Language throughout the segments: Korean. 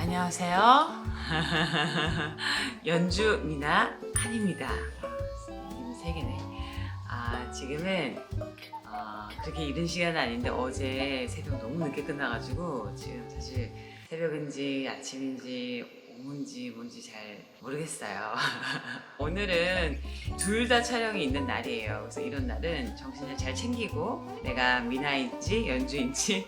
안녕하세요. 연주 미나 한입니다. 이름이 세 개네. 지금은 그렇게 이른 시간은 아닌데 어제 새벽 너무 늦게 끝나가지고 지금 사실 새벽인지 아침인지 오후인지 뭔지 잘 모르겠어요. 오늘은 둘 다 촬영이 있는 날이에요. 그래서 이런 날은 정신을 잘 챙기고 내가 미나인지 연주인지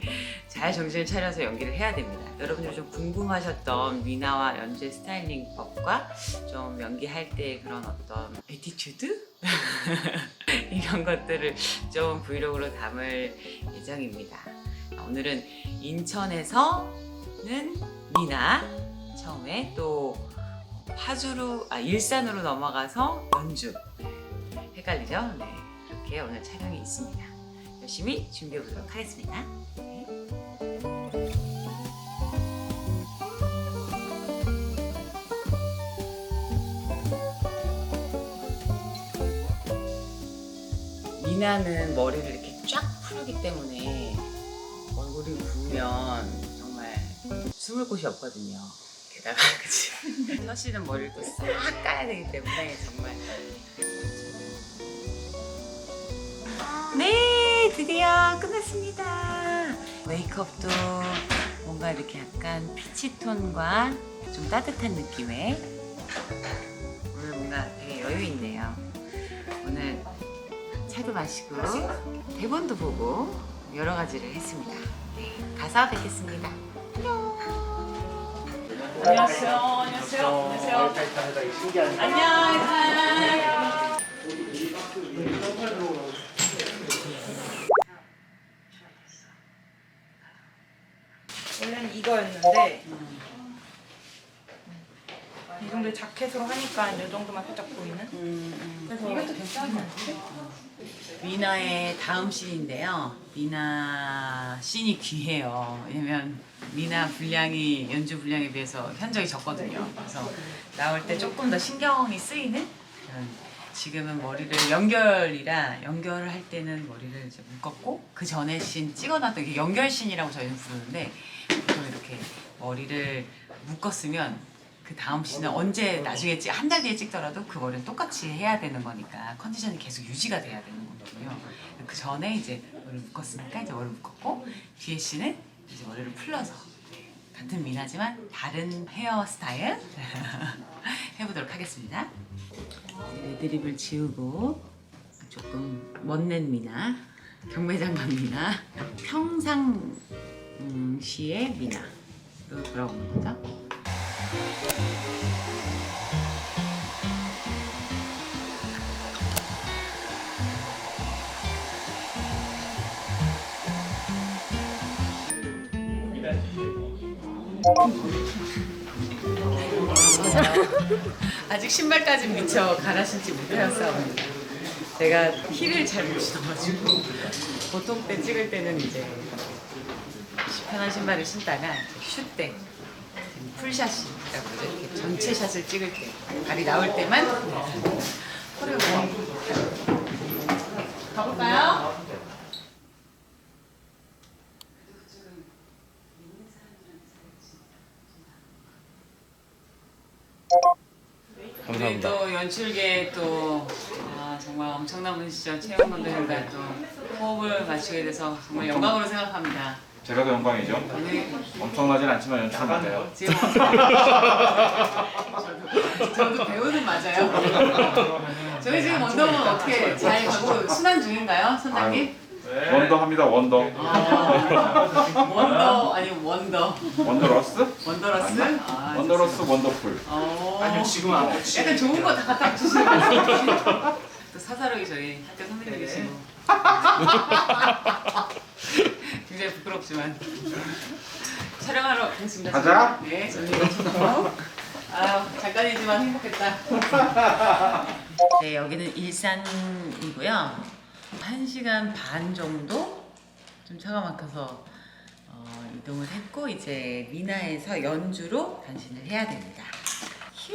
잘 정신을 차려서 연기를 해야 됩니다. 여러분들 좀 궁금하셨던 미나와 연주의 스타일링 법과 좀 연기할 때 그런 어떤 애티튜드? 이런 것들을 좀 브이로그로 담을 예정입니다. 오늘은 인천에서는 미나, 처음에 또 일산으로 넘어가서 연주. 헷갈리죠? 네, 그렇게 오늘 촬영이 있습니다. 열심히 준비해 보도록 하겠습니다. 네. 미나는 머리를 이렇게 쫙 풀기 때문에 얼굴이 부으면 정말 숨을 곳이 없거든요. 게다가 그치? 서씨는 머리를 또 싹 까야 되기 때문에 정말. 네, 드디어 끝났습니다. 메이크업도 뭔가 이렇게 약간 피치톤과 좀 따뜻한 느낌의, 오늘 뭔가 되게 여유 있네요. 오늘 차도 마시고 대본도 보고 여러 가지를 했습니다. 네, 가서 뵙겠습니다. 안녕하세요. 안녕하세요. 안녕하세요. 안녕. 원래는 이거였는데 이 정도 자켓으로 하니까 이 정도만 살짝 보이는. 그래서 이것도 괜찮은 것 같아요. 미나의 다음 씬인데요. 미나 씬이 귀해요. 왜냐면 미나 분량이 연주 분량에 비해서 현저히 적거든요. 그래서 나올 때 조금 더 신경이 쓰이는 그런. 지금은 머리를 연결을 할 때는 머리를 이제 묶었고, 그 전에 씬 찍어놨던 게 연결 씬이라고 저희는 부르는데, 보통 이렇게 머리를 묶었으면 그 다음 씬은 언제 나중에 한 달 뒤에 찍더라도 그 머리는 똑같이 해야 되는 거니까 컨디션이 계속 유지가 돼야 되는 거거든요. 그 전에 이제 머리를 묶었으니까 이제 머리를 묶었고, 뒤에 씬은 이제 머리를 풀러서 같은 미나지만 다른 헤어 스타일 해보도록 하겠습니다. 레드립을 지우고 조금 멋낸 미나, 경매장관 미나, 평상시의 미나로 돌아오는 거죠. 아직 신발까지 미처 갈아 신지 못하였사옵니다. 제가 힐을 잘 못 신어가지고 보통 때 찍을 때는 이제 편한 신발을 신다가 슛 때 풀샷이라고 그러죠. 이렇게 전체 샷을 찍을 때 발이 나올 때만 콜을 가볼까요? 우리 또 연출계 또 정말 엄청난 분이시죠. 최영 감독님과 또 호흡을 맞추게 돼서 정말 영광으로 생각합니다. 제가 더 영광이죠. 엄청나진 않지만 연출은 맞아요. 지금 저도 배우는 맞아요. 저희 지금 원더우먼 어떻게 잘 가고 순환 중인가요, 선장님? 원더 합니다. 원더. 원더 아니면 원더. 원더러스? 원더러스? 원더러스 원더풀. 아니요, 지금은 안 돼. 약간 좋은 거 다 갖다 붙이시는 거 같아요. 또 사사로이 저희 학교 선배님이시고. 굉장히 부끄럽지만 촬영하러 가겠습니다. 가자. 네, 저는 잠깐이지만 행복했다. 네, 여기는 일산이고요. 1시간 반 정도 좀 차가 막혀서 이동을 했고, 이제 미나에서 연주로 변신을 해야 됩니다. 휴,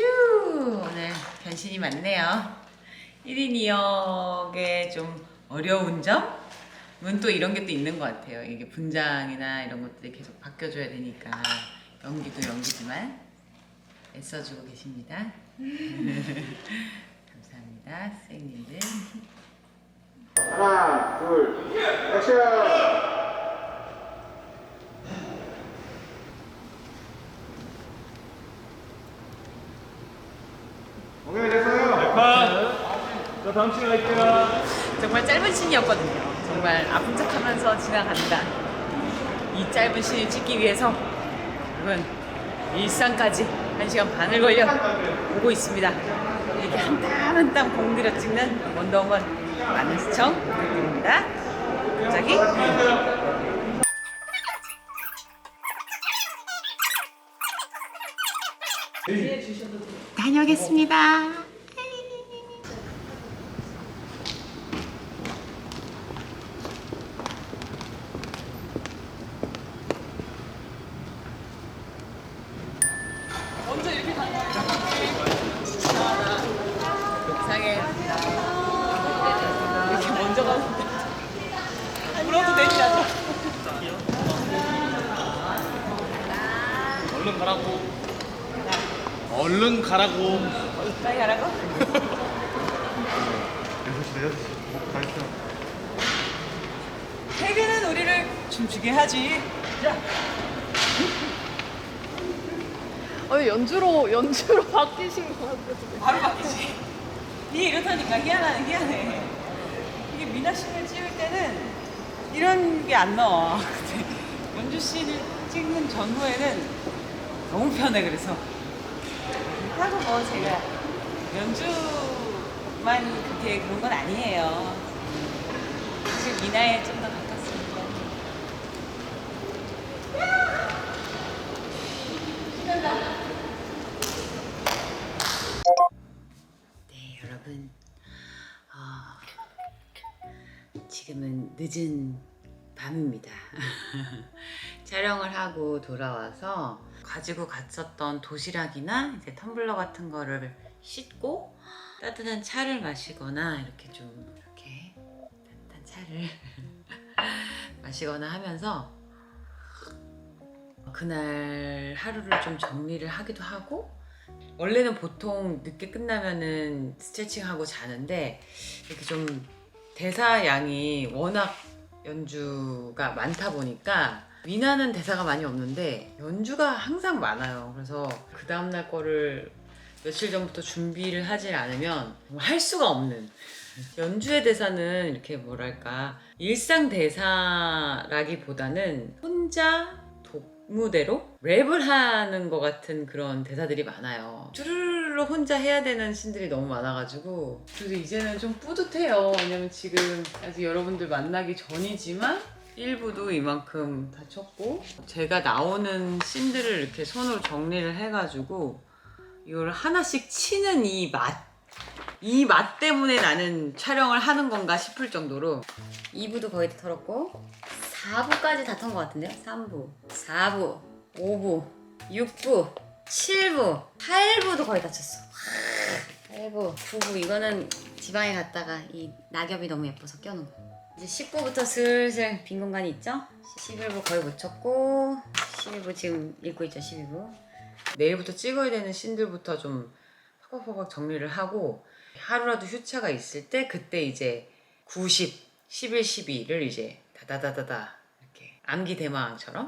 오늘 변신이 많네요. 1인 2역의 좀 어려운 점은 또 이런 게 또 있는 것 같아요. 이게 분장이나 이런 것들이 계속 바뀌어줘야 되니까 연기도 연기지만 애써주고 계십니다. 감사합니다, 선생님들. 하나, 둘, 액션! 오케이 됐어요. 자 다음 시간 할게요. 정말 짧은 씬이었거든요. 정말 아픈 척하면서 지나간다. 이 짧은 씬을 찍기 위해서 여러분 일산까지 1시간 반을 걸려 오고 있습니다. 이렇게 한 땀 한 땀 공들여 찍는 원더우먼 많은 시청 부탁드립니다. 갑자기 다녀오겠습니다. 먼저 이렇게 가는 거야. 상해. 이렇게 먼저 가는데. 물어도 되냐? 얼른 가라고. 얼른 가라고. 빨리 가라고? 6시다, 6시. 다 했어. 퇴근은 우리를 춤추게 하지. 자. 연주로 바뀌신 것 같아요. 바로 바뀌지. 이게 이렇다니까 희한해. 이게 미나 씬을 찍을 때는 이런 게 안 나와. 근데 연주 씬을 찍는 전후에는 너무 편해. 그래서 하고 뭐 제가 연주만 그렇게 그런 건 아니에요. 사실 미나에 좀 더 가깝습니다. 네, 여러분. 지금은 늦은 밤입니다. 촬영을 하고 돌아와서 가지고 갔었던 도시락이나 이제 텀블러 같은 거를 씻고 따뜻한 차를 마시거나 이렇게 좀 이렇게 따뜻한 차를 마시거나 하면서 그날 하루를 좀 정리를 하기도 하고, 원래는 보통 늦게 끝나면은 스트레칭하고 자는데 이렇게 좀 대사 양이 워낙 연주가 많다 보니까 미나는 대사가 많이 없는데 연주가 항상 많아요. 그래서 그 다음날 거를 며칠 전부터 준비를 하질 않으면 할 수가 없는, 연주의 대사는 이렇게 뭐랄까 일상 대사라기보다는 혼자 독무대로 랩을 하는 것 같은 그런 대사들이 많아요. 쭈르르 혼자 해야 되는 씬들이 너무 많아가지고 그래서 이제는 좀 뿌듯해요. 왜냐면 지금 아직 여러분들 만나기 전이지만 1부도 이만큼 다 쳤고, 제가 나오는 씬들을 이렇게 손으로 정리를 해가지고 이걸 하나씩 치는 이 맛 때문에 나는 촬영을 하는 건가 싶을 정도로 2부도 거의 다 털었고 4부까지 다 턴 것 같은데요? 3부, 4부, 5부, 6부, 7부, 8부도 거의 다 쳤어. 8부, 9부 이거는 지방에 갔다가 이 낙엽이 너무 예뻐서 껴놓은 거. 이제 10부부터 슬슬 빈 공간이 있죠? 11부 거의 못 쳤고 12부 지금 읽고 있죠, 12부. 내일부터 찍어야 되는 씬들부터 좀 허걱허걱 정리를 하고, 하루라도 휴차가 있을 때 그때 이제 9, 10, 11, 12를 이제 다다다다다 이렇게 암기 대마왕처럼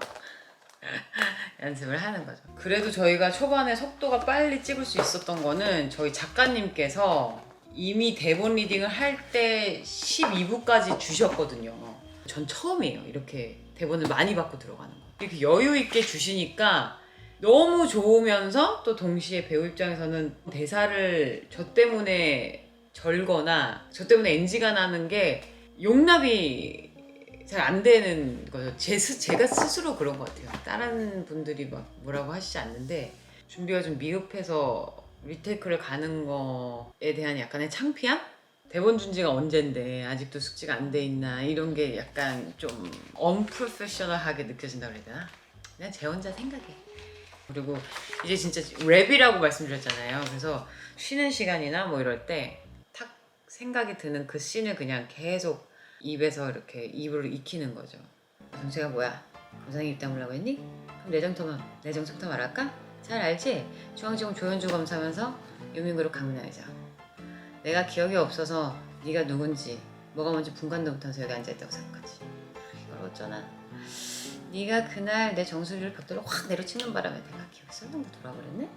연습을 하는 거죠. 그래도 저희가 초반에 속도가 빨리 찍을 수 있었던 거는 저희 작가님께서 이미 대본 리딩을 할 때 12부까지 주셨거든요. 전 처음이에요. 이렇게 대본을 많이 받고 들어가는 거. 이렇게 여유 있게 주시니까 너무 좋으면서 또 동시에 배우 입장에서는 대사를 저 때문에 절거나 저 때문에 NG가 나는 게 용납이 잘 안 되는 거죠. 제가 스스로 그런 것 같아요. 다른 분들이 막 뭐라고 하시지 않는데 준비가 좀 미흡해서 리테이크를 가는 거에 대한 약간의 창피함? 대본 준 지가 언젠데 아직도 숙지가 안 돼 있나 이런 게 약간 좀 언프로페셔널하게 느껴진다고 그래야 되나? 그냥 제 혼자 생각해. 그리고 이제 진짜 랩이라고 말씀드렸잖아요. 그래서 쉬는 시간이나 뭐 이럴 때 탁 생각이 드는 그 씬을 그냥 계속 입에서 이렇게 입으로 익히는 거죠. 정체가 뭐야? 감상이 입 다물라고 했니? 내정부터 말할까? 잘 알지? 중앙지검 조현주 검사면서 유민그룹 강문아이죠. 내가 기억이 없어서 네가 누군지 뭐가 뭔지 분간도 못하면서 여기 앉아있다고 생각하지. 이걸 어쩌나. 네가 그날 내 정수리를 벽돌로 확 내려치는 바람에 내가 기억이 썰렁 돌아버렸네?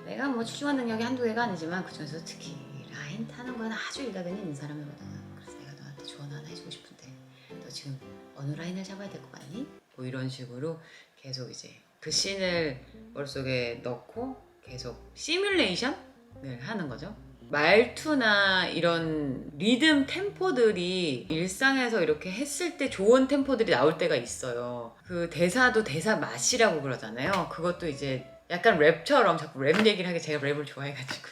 내가 뭐 추중한 능력이 한두 개가 아니지만 그중에서 특히 라인 타는 건 아주 일가견이 있는 사람이거든. 그래서 내가 너한테 조언 하나 해주고 싶은데 너 지금 어느 라인을 잡아야 될 것 같니? 뭐 이런 식으로 계속 이제 그 씬을 머릿속에 넣고 계속 시뮬레이션을 하는 거죠. 말투나 이런 리듬 템포들이 일상에서 이렇게 했을 때 좋은 템포들이 나올 때가 있어요. 그 대사도 대사 맛이라고 그러잖아요. 그것도 이제 약간 랩처럼 자꾸 랩 얘기를 하게 제가 랩을 좋아해가지고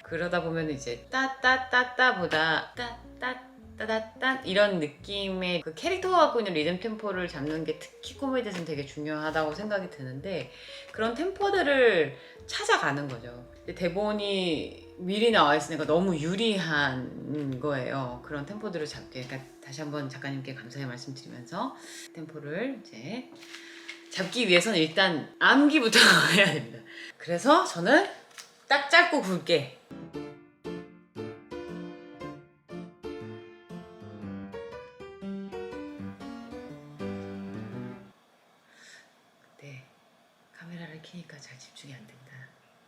그러다 보면 이제 따따따따보다 따따따따따 이런 느낌의 그 캐릭터가 갖고 있는 리듬 템포를 잡는 게 특히 코미디에서는 되게 중요하다고 생각이 드는데 그런 템포들을 찾아가는 거죠. 대본이 미리 나와 있으니까 너무 유리한 거예요. 그런 템포들을 잡게. 그러니까 다시 한번 작가님께 감사의 말씀드리면서 템포를 이제 잡기 위해서는 일단 암기부터 해야 됩니다. 그래서 저는 딱 짧고 굵게 카메라를 켜니까 잘 집중이 안 된다.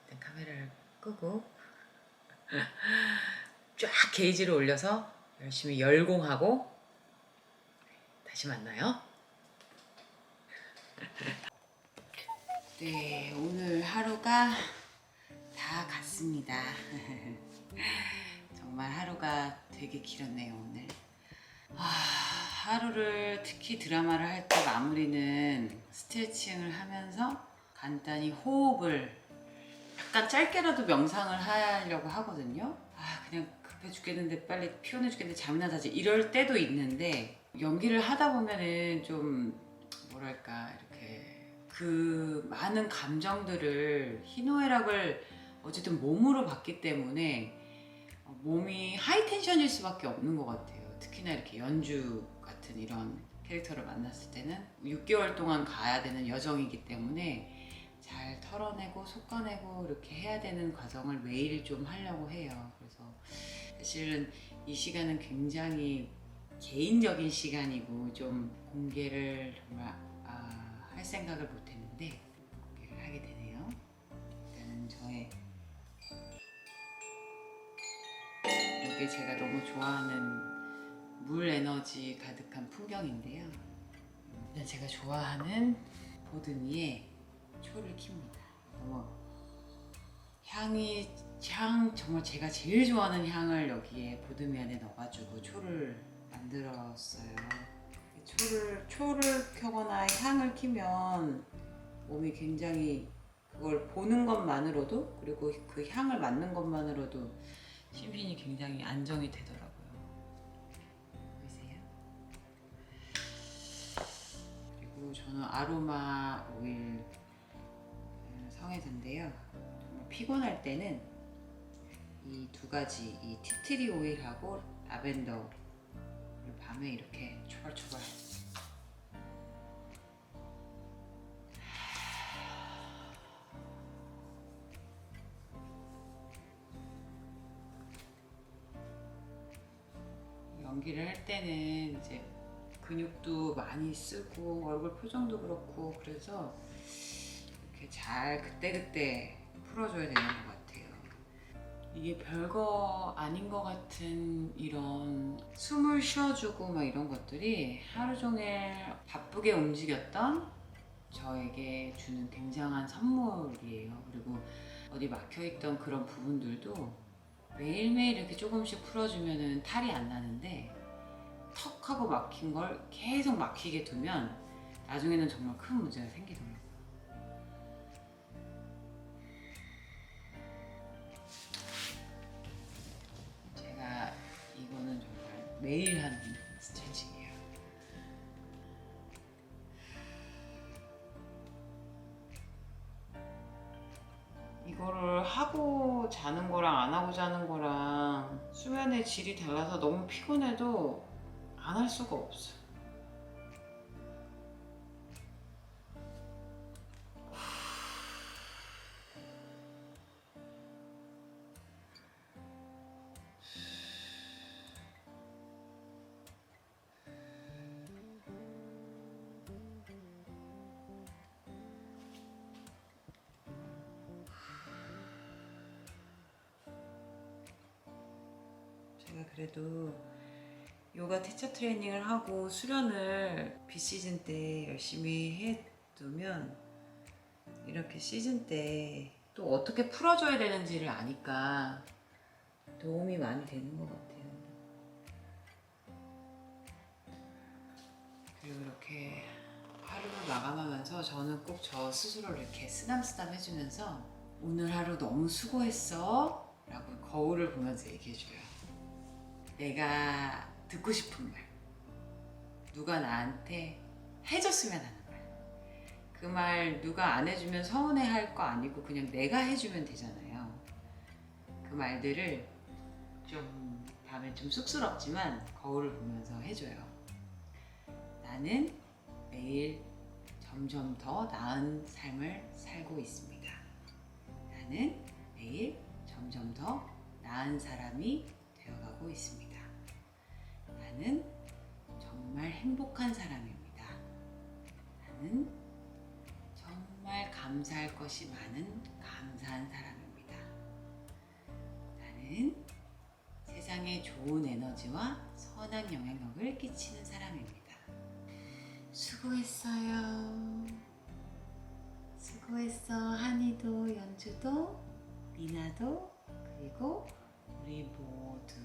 일단 카메라를 끄고 쫙 게이지를 올려서 열심히 열공하고 다시 만나요. 네, 오늘 하루가 다 갔습니다. 정말 하루가 되게 길었네요, 오늘. 하루를 특히 드라마를 할 때 마무리는 스트레칭을 하면서 간단히 호흡을 약간 짧게라도 명상을 하려고 하거든요. 그냥 급해 죽겠는데 빨리 피곤해 죽겠는데 잠이나 자지 이럴 때도 있는데 연기를 하다 보면은 좀 뭐랄까 이렇게 그 많은 감정들을 희노애락을 어쨌든 몸으로 봤기 때문에 몸이 하이텐션일 수밖에 없는 것 같아요. 특히나 이렇게 연주 같은 이런 캐릭터를 만났을 때는 6개월 동안 가야 되는 여정이기 때문에 잘 털어내고 솎아내고 이렇게 해야 되는 과정을 매일 좀 하려고 해요. 그래서 사실은 이 시간은 굉장히 개인적인 시간이고 좀 공개를 정말 할 생각을 못했는데 공개를 하게 되네요. 일단은 저의 이게 제가 너무 좋아하는 물 에너지 가득한 풍경인데요. 일단 제가 좋아하는 보드 위에 초를 킵니다. 너무 향 정말 제가 제일 좋아하는 향을 여기에 보드미 안에 넣어가지고 초를 만들었어요. 초를 켜거나 향을 키면 몸이 굉장히 그걸 보는 것만으로도 그리고 그 향을 맡는 것만으로도 심신이 굉장히 안정이 되더라고요. 보이세요? 그리고 저는 아로마 오일 성애자인데요. 정말 피곤할 때는 이 두 가지, 이 티트리 오일하고 라벤더를 밤에 이렇게 초벌초벌 연기를 할 때는 이제 근육도 많이 쓰고 얼굴 표정도 그렇고 그래서 이렇게 잘 그때그때 풀어줘야 되는 것 같아요. 이게 별거 아닌 것 같은 이런 숨을 쉬어주고 막 이런 것들이 하루 종일 바쁘게 움직였던 저에게 주는 굉장한 선물이에요. 그리고 어디 막혀있던 그런 부분들도 매일매일 이렇게 조금씩 풀어주면은 탈이 안 나는데 턱 하고 막힌 걸 계속 막히게 두면 나중에는 정말 큰 문제가 생기더라고요. 제가 이거는 정말 매일 하는 스트레칭이에요. 이거를 하고 자는 거랑 안 하고 자는 거랑 수면의 질이 달라서 너무 피곤해도 안 할 수가 없어. 제가 그래도 요가 티처 트레이닝을 하고 수련을 비시즌 때 열심히 해두면 이렇게 시즌 때 또 어떻게 풀어줘야 되는지를 아니까 도움이 많이 되는 것 같아요. 그리고 이렇게 하루를 마감하면서 저는 꼭 저 스스로를 이렇게 쓰담쓰담 해주면서 오늘 하루 너무 수고했어 라고 거울을 보면서 얘기해줘요. 내가 듣고 싶은 말, 누가 나한테 해줬으면 하는 말. 그 말 누가 안 해주면 서운해할 거 아니고 그냥 내가 해주면 되잖아요. 그 말들을 좀 다음에 좀 쑥스럽지만 거울을 보면서 해줘요. 나는 매일 점점 더 나은 삶을 살고 있습니다. 나는 매일 점점 더 나은 사람이 되어가고 있습니다. 나는 정말 행복한 사람입니다. 나는 정말 감사할 것이 많은 감사한 사람입니다. 나는 세상에 좋은 에너지와 선한 영향력을 끼치는 사람입니다. 수고했어요. 수고했어. 한이도, 연주도, 미나도, 그리고 우리 모두.